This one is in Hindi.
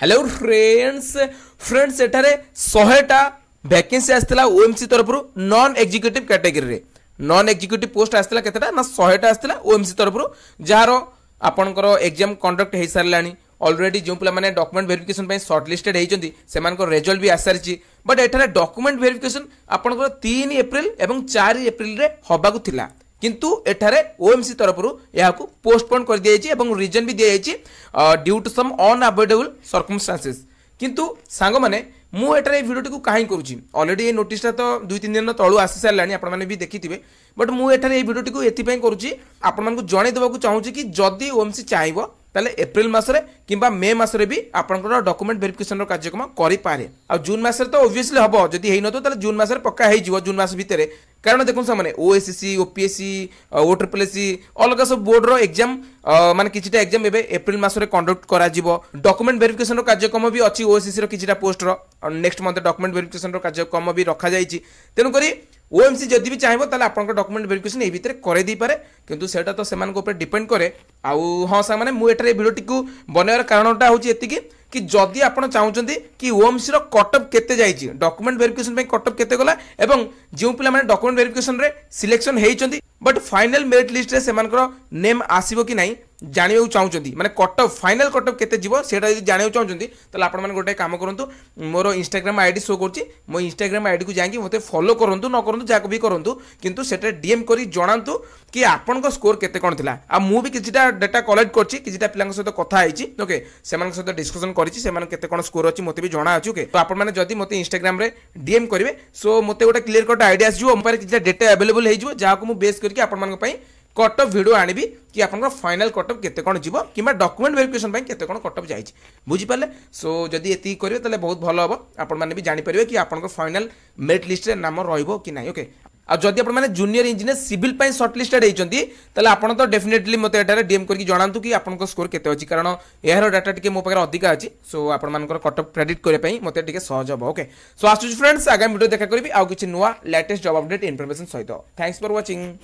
हेलो फ्रेंड्स एठारे 100टा वैकेंसी आसला ओएमसी तरफ नॉन एग्जीक्यूटिव कैटेगरी रे नॉन एग्जीक्यूटिव पोस्ट आसला केतेटा ना 100टा आसला ओएमसी तरफ जार आपनकर एग्जाम कंडक्ट हो सारानी ऑलरेडी जो पिला माने डॉक्यूमेंट वेरिफिकेशन पे शॉर्टलिस्टेड होइचंती सेमानकर रिजल्ट भी आसारची बट एठारे डॉक्यूमेंट वेरिफिकेशन आपनकर 3 एप्रिल एवं 4 एप्रिल रे हबाकू थिला किंतु एठारे ओएमसी तरफ यह पोस्टपोन कर दिया एवं रीजन भी दिया due to some unavoidable circumstances किंतु सांग माने मु एठारे वीडियो को कहीं करूची ऑलरेडी ये नोटिसटा तो 2-3 दिन तळू आसी सारानी आपण माने भी देखिथिबे बट मु एठारे ये वीडियो को एथि करूची आपण मानकु जणे देबाकू चाहूची कि जदी ओएमसी चाहिबो ताले एप्रिल मासरे किंबा मे मासरे भी आपनकर डॉक्यूमेंट वेरिफिकेशन रो कार्यक्रम करि पारे आ जून मासरे तो ऑब्वियसली हबो जदी हेइ न तो ताले जून मासरे पक्का हेइ जीवो जून मास भितरे कारण देखो सामने ओएससी ओपीएससी ओट्रिपलएससी अलग सब बोर्ड रो एग्जाम माने किछिटा एग्जाम एबे एप्रिल मासरे कंडक्ट करा जीवो डॉक्यूमेंट वेरिफिकेशन रो कार्यक्रम भी अछि ओएससी रो किछिटा पोस्ट रो नेक्स्ट मंथ डॉक्यूमेंट वेरिफिकेशन रो कार्यक्रम भी रखा जाइछि तेनु करी ओएमसी जदि भी चाहिबो ताले आपनका डॉक्यूमेंट वेरिफिकेशन ए भितरे करे दी पारे किंतु सेटा तो सेमान को ऊपर डिपेंड करे आउ हां सा माने मु एटारे वीडियोटी को बनावर कारणटा होची एतिकी कि जदि आपण चाहउचंती कि ओएमसी रो कटअप केते जाइछि डॉक्यूमेंट वेरिफिकेशन पे कटअप केते गला एवं जो पिला माने डॉक्यूमेंट वेरिफिकेशन रे सिलेक्शन हेइचंती बट फाइनल मेरिट लिस्ट रे सेमानकर नेम आसीबो कि नाही जानियो चाहउचंती माने कटअप फाइनल कटअप केते जीवो सेटा जदि जानियो चाहउचंती तले आपण माने गोटे काम करंतु मोर इंस्टाग्राम आईडी शो करछि मो इंस्टाग्राम आईडी को जांकी मते फॉलो करंतु न करंतु जाको भी करंतु किंतु सेटा डीएम करी जणांतु कि आपण को स्कोर केते कोन थिला आ मु भी किछिटा डाटा कलेक्ट करछि किछिटा पिलांक सहित कथा आइछि ओके सेमान सहित डिस्कशन करछि सेमान केते कोन स्कोर अछि मते भी जणा अछि ओके तो आपण माने जदि मते इंस्टाग्राम रे डीएम करिवे सो मते गोटे क्लियर कट आईडिया आसीजो मोबाइल किछिटा डाटा अवेलेबल हेइजो जाको मु बेस करके आपण मानक पई कटअप वीडियो आनिबी कि आपनका फाइनल कटअप केते कोन जीवो किबा डॉक्यूमेंट वेरिफिकेशन पई केते कोन कटअप जाइछि बुझि पाले सो जदि एति करिवे तले बहुत भलो हबो आपण माने भी जानि परिवे कि आपनका फाइनल मेरिट लिस्ट रे नाम रहइबो कि नाही ओके आ जदि आपण माने जूनियर इंजीनियर सिविल पई शॉर्टलिस्टेड हेइचंती तले आपण तो डेफिनेटली मते एटारे डीएम करके जणांतु कि आपनका स्कोर केते अछि कारण एहरो डाटा टिके मो पाकर अधिक अछि सो आपण मानकर कटअप क्रेडिट करे पई मते टिके सहज हबो ओके सो आसुच फ्रेंड्स आगामी वीडियो देखा करबी आ किछि नुवा लेटेस्ट जॉब अपडेट इन्फॉर्मेशन सहित थैंक्स फॉर वाचिंग।